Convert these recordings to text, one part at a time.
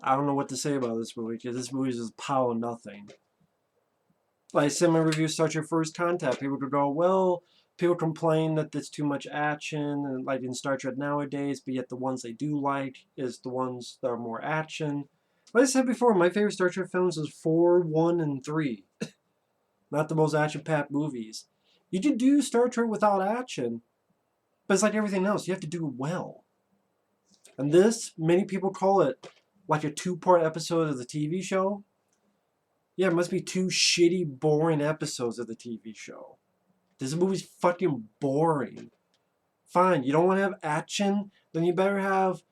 I don't know what to say about this movie, because this movie is just a pile of nothing. Like I said in my review of Star Trek First Contact, people could go, well, people complain that there's too much action, and like in Star Trek nowadays, but yet the ones they do like is the ones that are more action. Like I said before, my favorite Star Trek films is 4, 1, and 3. Not the most action-packed movies. You can do Star Trek without action, but it's like everything else. You have to do it well. And this, many people call it like a two-part episode of the TV show. Yeah, it must be two shitty, boring episodes of the TV show. This movie's fucking boring. Fine, you don't want to have action, then you better have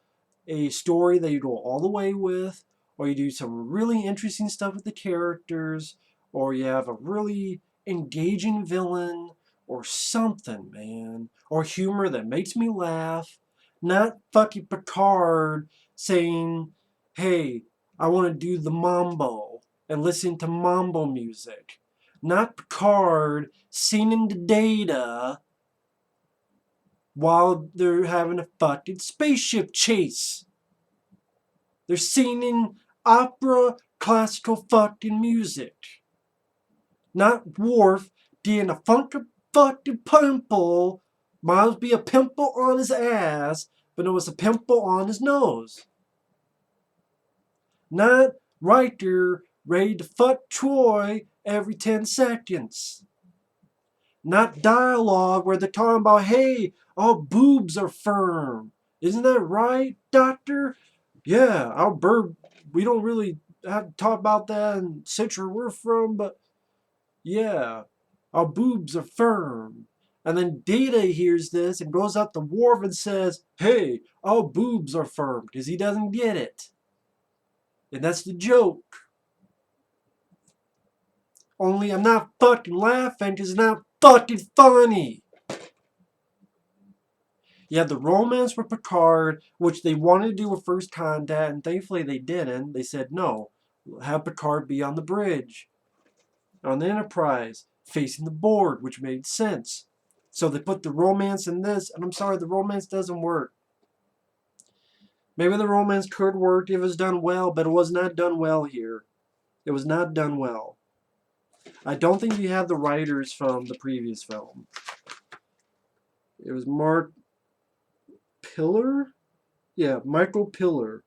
a story that you go all the way with, or you do some really interesting stuff with the characters, or you have a really engaging villain, or something, man. Or humor that makes me laugh. Not fucking Picard saying, hey, I want to do the mambo, and listen to mambo music. Not Picard singing to Data while they're having a fucking spaceship chase. They're singing opera classical fucking music. Not Worf getting a fucking pimple. Might as be a pimple on his ass, but it was a pimple on his nose. Not Riker ready to fuck Troy every 10 seconds. Not dialogue where they're talking about, hey, our boobs are firm. Isn't that right, doctor? Yeah, we don't really have to talk about that in Century we're from, but yeah, our boobs are firm. And then Data hears this and goes up to Worf and says, hey, our boobs are firm, because he doesn't get it. And that's the joke. Only I'm not fucking laughing because it's not fucking funny. You have the romance with Picard, which they wanted to do with First Contact, and thankfully they didn't. They said, no, have Picard be on the bridge, on the Enterprise, facing the board, which made sense. So they put the romance in this, and I'm sorry, the romance doesn't work. Maybe the romance could work if it was done well, but it was not done well here. It was not done well. I don't think you have the writers from the previous film. It was Mark Pillar? Yeah, Michael Pillar.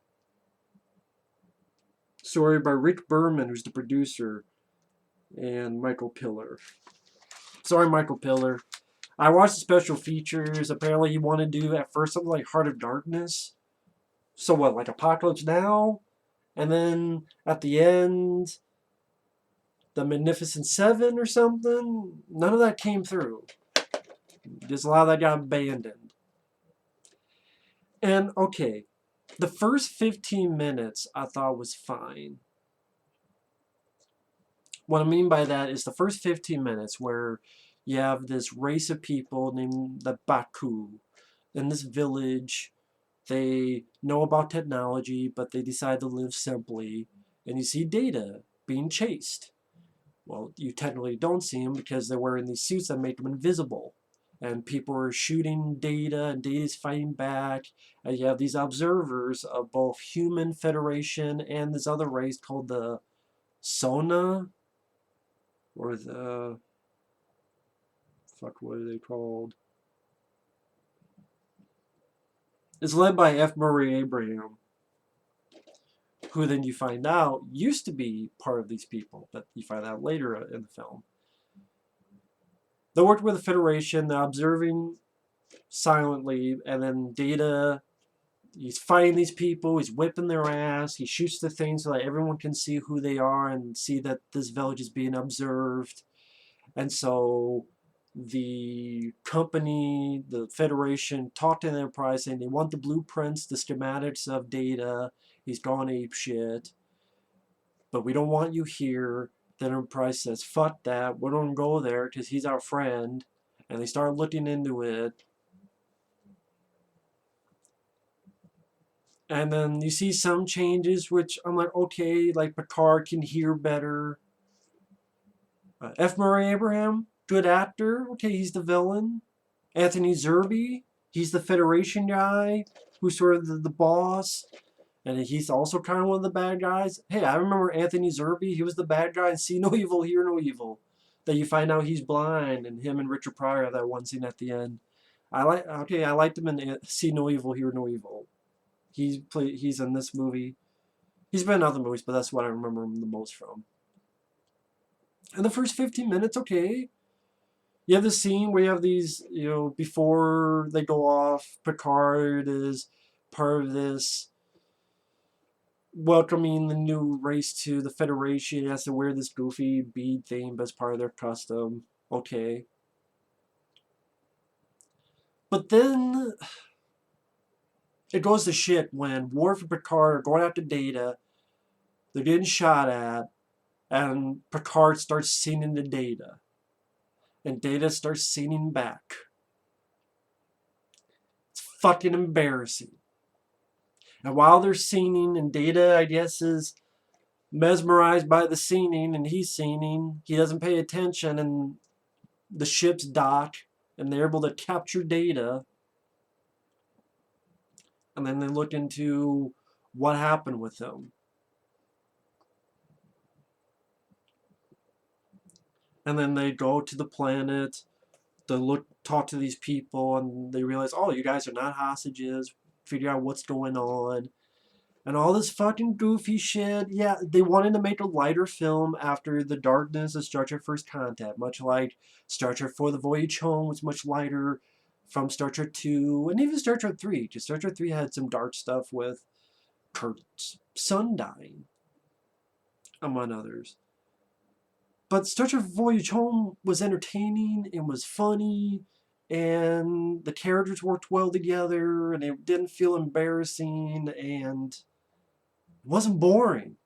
Story by Rick Berman, who's the producer, and Michael Pillar. Sorry, Michael Pillar. I watched the special features. Apparently, he wanted to do at first something like Heart of Darkness. So what, like Apocalypse Now? And then at the end, the Magnificent Seven or something? None of that came through. Just a lot of that got abandoned. And okay, the first 15 minutes I thought was fine. What I mean by that is the first 15 minutes where you have this race of people named the Baku in this village. They know about technology, but they decide to live simply. And you see Data being chased. Well, you technically don't see him because they're wearing these suits that make them invisible. And people are shooting Data, and Data's fighting back. And you have these observers of both Human Federation and this other race called the Sona, or the... fuck, what are they called? It's led by F. Murray Abraham, who then you find out used to be part of these people, but you find out later in the film. They worked with the Federation, they're observing silently, and then Data, he's fighting these people, he's whipping their ass, he shoots the thing so that everyone can see who they are and see that this village is being observed. And so the company, the Federation, talked to the Enterprise saying they want the blueprints, the schematics of Data. He's gone apeshit. But we don't want you here. The Enterprise says, fuck that. We don't go there because he's our friend. And they start looking into it. And then you see some changes, which I'm like, okay, like Picard can hear better. F. Murray Abraham, good actor. Okay, he's the villain. Anthony Zerbe, he's the Federation guy who's sort of the boss. And he's also kind of one of the bad guys. Hey, I remember Anthony Zerbe. He was the bad guy in See No Evil, Hear No Evil. That you find out he's blind, and him and Richard Pryor have that one scene at the end. I liked him in See No Evil, Hear No Evil. He's in this movie. He's been in other movies, but that's what I remember him the most from. And the first 15 minutes, okay. You have the scene where you have these, before they go off, Picard is part of this welcoming the new race to the Federation. He has to wear this goofy bead thing as part of their custom. Okay. But then it goes to shit when Worf and Picard are going after Data. They're getting shot at. And Picard starts singing to Data. And Data starts singing back. It's fucking embarrassing. And while they're singing, and Data, I guess, is mesmerized by the singing, and he's singing, he doesn't pay attention, and the ships dock, and they're able to capture Data. And then they look into what happened with him. And then they go to the planet, they talk to these people, and they realize, oh, you guys are not hostages, figure out what's going on. And all this fucking goofy shit. Yeah, they wanted to make a lighter film after the darkness of Star Trek First Contact, much like Star Trek For the Voyage Home was much lighter from Star Trek 2, and even Star Trek 3, because Star Trek 3 had some dark stuff with Kurt's son dying, among others. But Star Trek Voyage Home was entertaining and was funny, and the characters worked well together, and it didn't feel embarrassing, and it wasn't boring.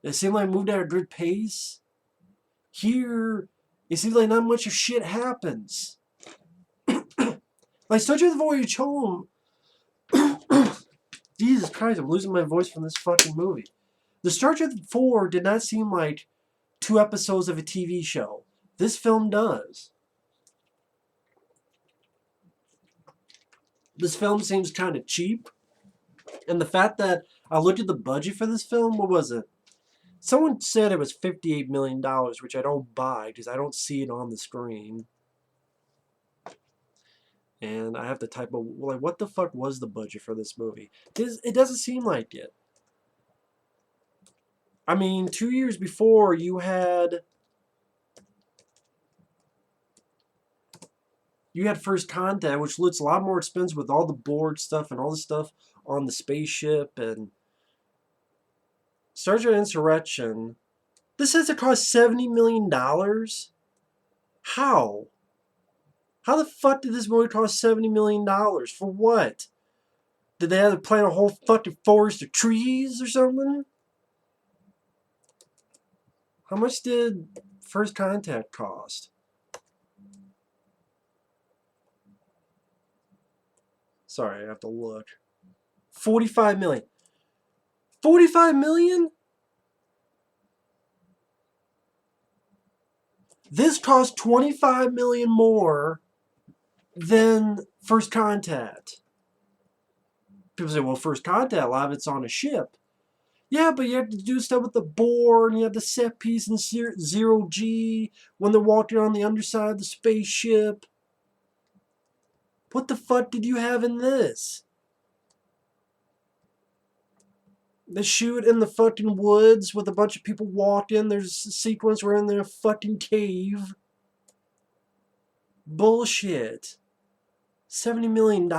It seemed like it moved at a good pace. Here, it seems like not much of shit happens. Like Star Trek Voyage Home, Jesus Christ, I'm losing my voice from this fucking movie. The Star Trek 4 did not seem like 2 episodes of a TV show. This film does. This film seems kind of cheap. And the fact that I looked at the budget for this film, what was it? Someone said it was $58 million, which I don't buy because I don't see it on the screen. And I have to type, like, what the fuck was the budget for this movie? It doesn't seem like it. I mean, 2 years before, you had First Contact, which looks a lot more expensive with all the board stuff and all the stuff on the spaceship, and Star Trek Insurrection. This says it cost $70 million? How? How the fuck did this movie cost $70 million? For what? Did they have to plant a whole fucking forest of trees or something? How much did First Contact cost? Sorry, I have to look. $45 million. $45 million? This cost $25 million more than First Contact. People say, well, First Contact, a lot of it's on a ship. Yeah, but you have to do stuff with the board, and you have the set piece in zero G when they're walking on the underside of the spaceship. What the fuck did you have in this? They shoot in the fucking woods with a bunch of people walking. There's a sequence where in their fucking cave. Bullshit. $70 million.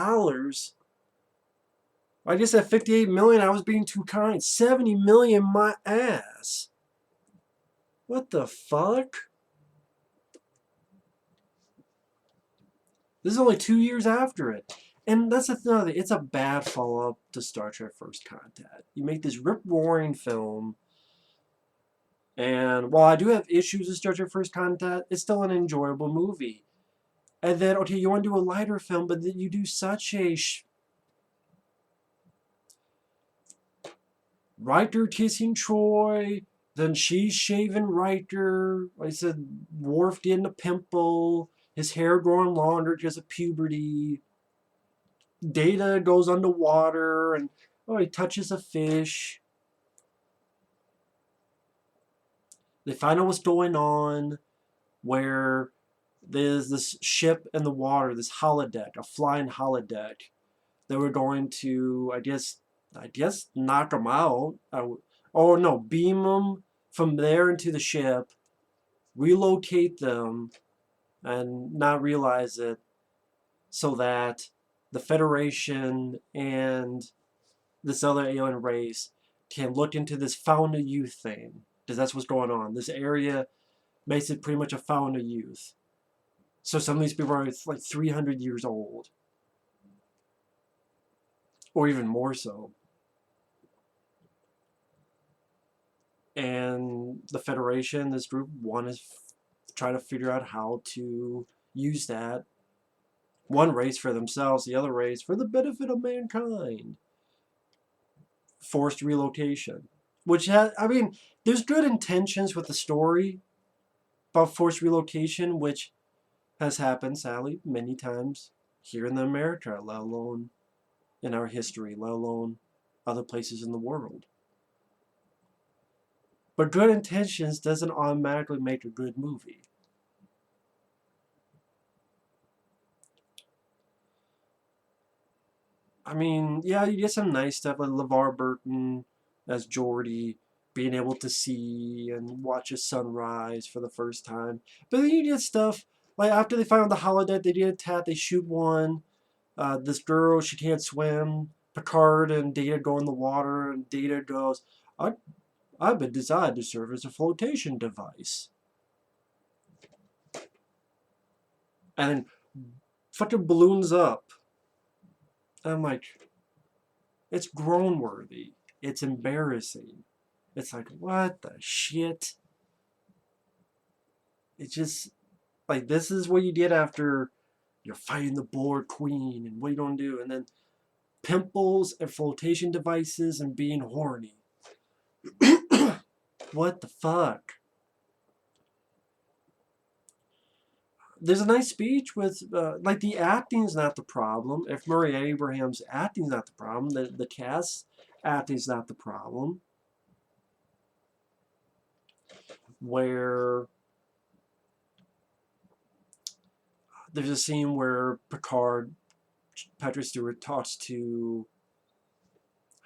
I guess at $58 million I was being too kind. $70 million, my ass. What the fuck? This is only 2 years after it. And that's another thing. It's a bad follow-up to Star Trek First Contact. You make this rip-roaring film, and while I do have issues with Star Trek First Contact, it's still an enjoyable movie. And then, okay, you want to do a lighter film, but then you do such a Riker kissing Troy, then she's shaving Riker. Like I said, Worf getting a pimple, his hair growing longer because of puberty. Data goes underwater, and Oh, he touches a fish. They find out what's going on, where there's this ship in the water, this holodeck, a flying holodeck. They were going to, I guess, knock them out. Oh no, beam them from there into the ship, relocate them, and not realize it, so that the Federation and this other alien race can look into this fountain of youth thing, because that's what's going on. This area makes it pretty much a fountain of youth. So some of these people are like 300 years old, or even more so. And the Federation, this group, want to try to figure out how to use that. One race for themselves, the other race for the benefit of mankind. Forced relocation. Which has, I mean, there's good intentions with the story about forced relocation, which has happened, sadly, many times here in America, let alone in our history, let alone other places in the world. But good intentions doesn't automatically make a good movie. I mean, yeah, you get some nice stuff like LeVar Burton as Geordi, being able to see and watch a sunrise for the first time. But then you get stuff like after they find the holodeck, they get attacked, they shoot one. This girl, she can't swim. Picard and Data go in the water, and Data goes, I've been designed to serve as a flotation device. And then fucking balloons up. And I'm like, it's grown worthy. It's embarrassing. It's like, what the shit? It's just, like, this is what you get after you're fighting the Borg Queen, and what you don't do. And then pimples and flotation devices and being horny. What the fuck? There's a nice speech with, like, the acting's not the problem. If Murray Abraham's acting's not the problem, the cast acting's not the problem. Where there's a scene where Patrick Stewart talks to,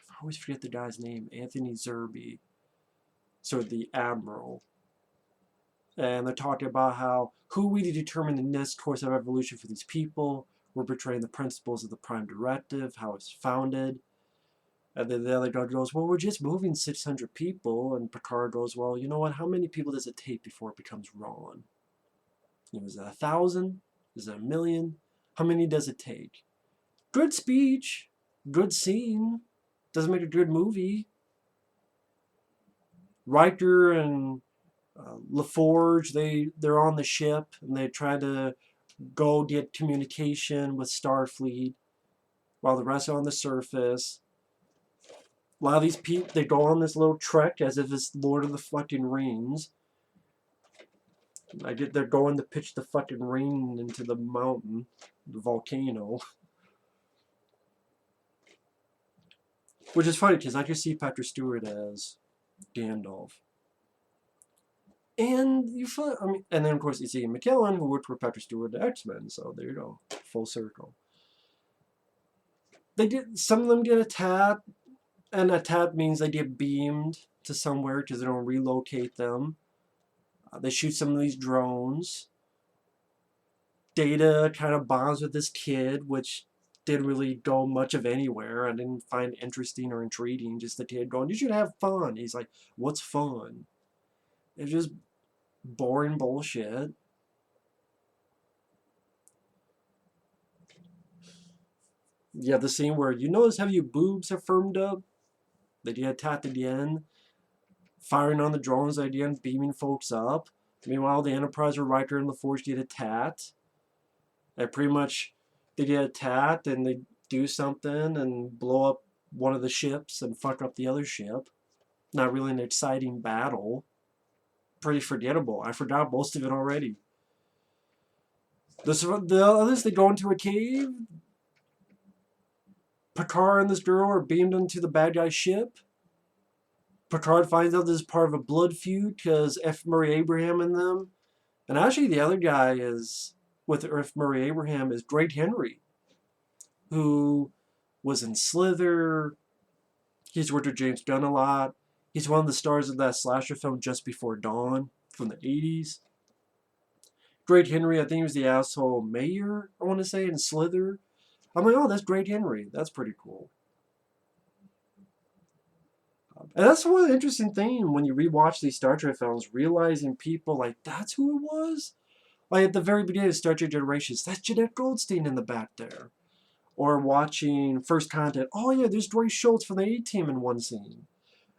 I always forget the guy's name, Anthony Zerbe, so the Admiral. And they're talking about how, who we to determine the next course of evolution for these people. We're portraying the principles of the Prime Directive, how it's founded. And then the other guy goes, well, we're just moving 600 people. And Picard goes, well, you know what? How many people does it take before it becomes wrong? You know, is it 1,000? Is it 1,000,000? How many does it take? Good speech. Good scene. Doesn't make a good movie. Riker and LaForge, they're on the ship, and they try to go get communication with Starfleet while the rest are on the surface. A lot of these people, they go on this little trek as if it's Lord of the fucking Rings. They're going to pitch the fucking ring into the mountain, the volcano. Which is funny, because I can see Patrick Stewart as Gandalf. And and then of course it's Ian McKellen, who worked for Patrick Stewart at X-Men, so there you go, full circle. Some of them get attacked, and attacked means they get beamed to somewhere because they don't relocate them. They shoot some of these drones. Data kind of bonds with this kid, which didn't really go much of anywhere. I didn't find interesting or intriguing. Just the kid going, you should have fun. He's like, what's fun? It's just boring bullshit. You have the scene where, you notice how your boobs have firmed up? They get attacked again. Firing on the drones again, beaming folks up. Meanwhile, the Enterprise or Riker and LaForge get attacked. And pretty much, they get attacked and they do something and blow up one of the ships and fuck up the other ship. Not really an exciting battle. Pretty forgettable. I forgot most of it already. The others, they go into a cave. Picard and this girl are beamed into the bad guy's ship. Picard finds out this is part of a blood feud because F. Murray Abraham and them. And actually, the other guy is with F. Murray Abraham is Great Henry, who was in Slither. He's worked with James Gunn a lot. He's one of the stars of that slasher film Just Before Dawn from the 80s. Great Henry, I think he was the asshole mayor, I want to say, in Slither. I'm like, oh, that's Great Henry. That's pretty cool. And that's one of the interesting things when you rewatch these Star Trek films, realizing people like, that's who it was? Like at the very beginning of Star Trek Generations, that's Jeanette Goldstein in the back there. Or watching First Contact, oh yeah, there's Roy Schultz from the A-Team in one scene.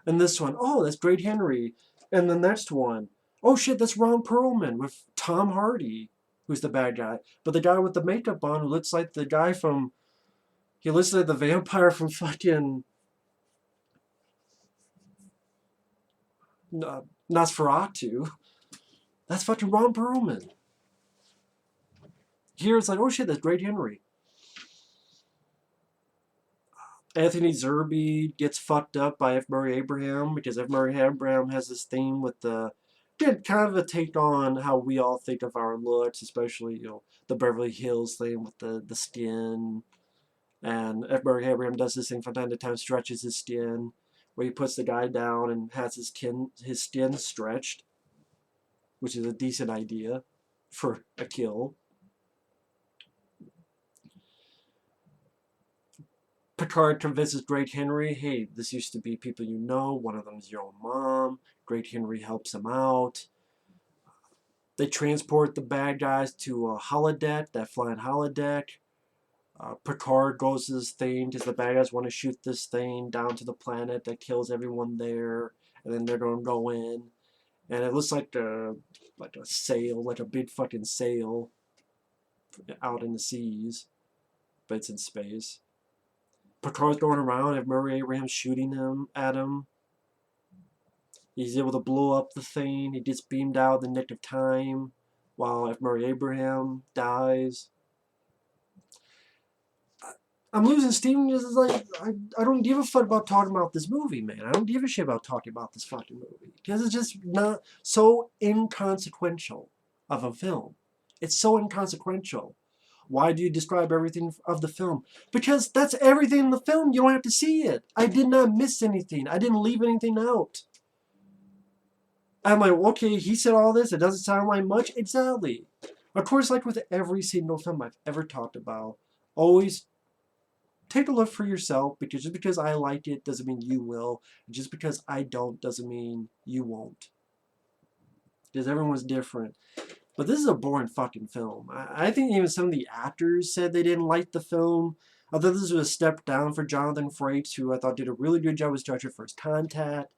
And this one, oh, that's Great Henry. And the next one, oh shit, that's Ron Perlman with Tom Hardy, who's the bad guy. But the guy with the makeup on who looks like the guy from, he looks like the vampire from fucking Nosferatu. That's fucking Ron Perlman. Here it's like, oh shit, that's Great Henry. Anthony Zerbe gets fucked up by F. Murray Abraham because F. Murray Abraham has this theme with the kind of a take on how we all think of our looks, especially the Beverly Hills thing with the skin. And F. Murray Abraham does this thing from time to time, stretches his skin, where he puts the guy down and has his skin stretched, which is a decent idea for a kill. Picard convinces Great Henry, hey, this used to be people you know. One of them is your own mom. Great Henry helps him out. They transport the bad guys to a holodeck, that flying holodeck. Picard goes to this thing because the bad guys want to shoot this thing down to the planet that kills everyone there. And then they're going to go in. And it looks like a sail, like a big fucking sail out in the seas. But it's in space. Picard's going around, and Murray Abraham's shooting at him. He's able to blow up the thing. He gets beamed out in the nick of time while F. Murray Abraham dies. I'm losing steam because it's like, I don't give a fuck about talking about this movie, man. I don't give a shit about talking about this fucking movie. Because it's just not so inconsequential of a film. It's so inconsequential. Why do you describe everything of the film? Because that's everything in the film. You don't have to see it. I did not miss anything. I didn't leave anything out. I'm like, okay, he said all this. It doesn't sound like much. Exactly. Of course, like with every single film I've ever talked about, always take a look for yourself, because just because I like it doesn't mean you will. Just because I don't doesn't mean you won't. Because everyone's different. But this is a boring fucking film. I think even some of the actors said they didn't like the film. I thought this was a step down for Jonathan Frakes, who I thought did a really good job with Star Trek First Contact.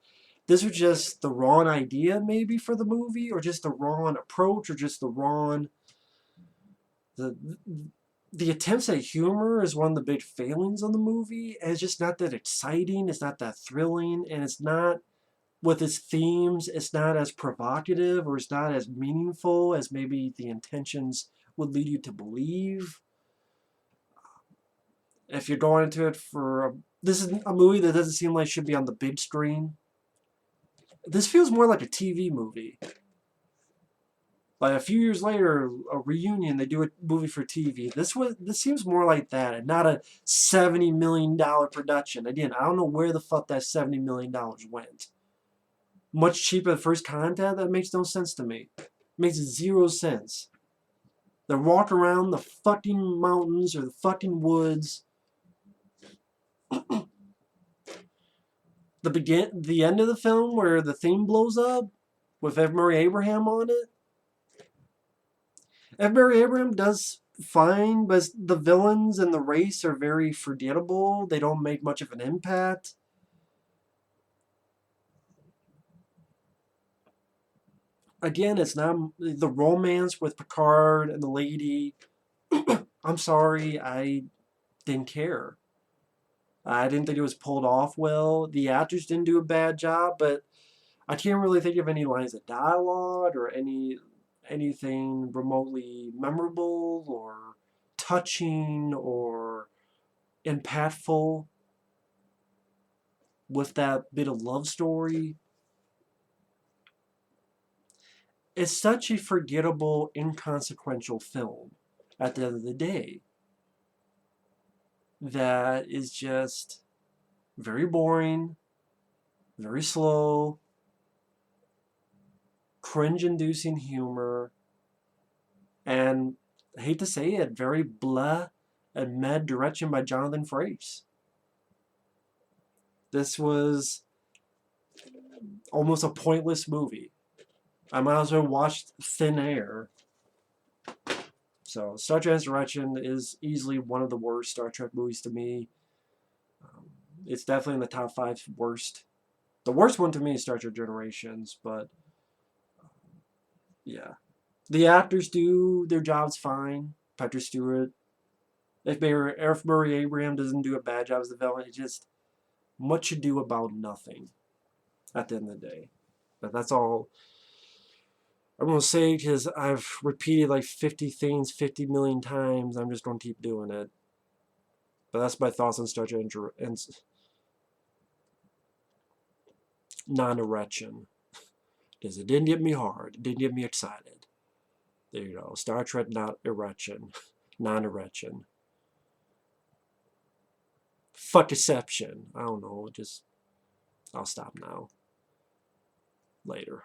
This was just the wrong idea, maybe, for the movie, or just the wrong approach, or just the wrong... The attempts at humor is one of the big failings of the movie, and it's just not that exciting, it's not that thrilling, and it's not... With its themes, it's not as provocative or it's not as meaningful as maybe the intentions would lead you to believe. If you're going into it for... This is a movie that doesn't seem like it should be on the big screen. This feels more like a TV movie. Like a few years later, a reunion, they do a movie for TV. This seems more like that, and not a $70 million production. Again, I don't know where the fuck that $70 million went. Much cheaper than First Contact? That makes no sense to me. It makes zero sense. They walk around the fucking mountains or the fucking woods. The end of the film where the theme blows up with F. Murray Abraham on it. F. Murray Abraham does fine, but the villains and the race are very forgettable. They don't make much of an impact. Again, it's not the romance with Picard and the lady. I'm sorry, I didn't care. I didn't think it was pulled off well. The actors didn't do a bad job, but I can't really think of any lines of dialogue or anything remotely memorable or touching or impactful with that bit of love story. It's such a forgettable, inconsequential film at the end of the day that is just very boring, very slow, cringe-inducing humor, and I hate to say it, very blah and mad direction by Jonathan Frakes. This was almost a pointless movie. I might as well watch Thin Air. So, Star Trek Insurrection is easily one of the worst Star Trek movies to me. It's definitely in the top 5 worst. The worst one to me is Star Trek Generations, but yeah. The actors do their jobs fine. Patrick Stewart. If Murray Abraham doesn't do a bad job as the villain, it's just much ado about nothing at the end of the day. But that's all I'm going to say, because I've repeated like 50 things 50 million times. I'm just going to keep doing it. But that's my thoughts on Star Trek and non-erection. Because it didn't get me hard. It didn't get me excited. There you go. Star Trek not erection. Non-erection. Fuck deception. I don't know. I'll stop now. Later.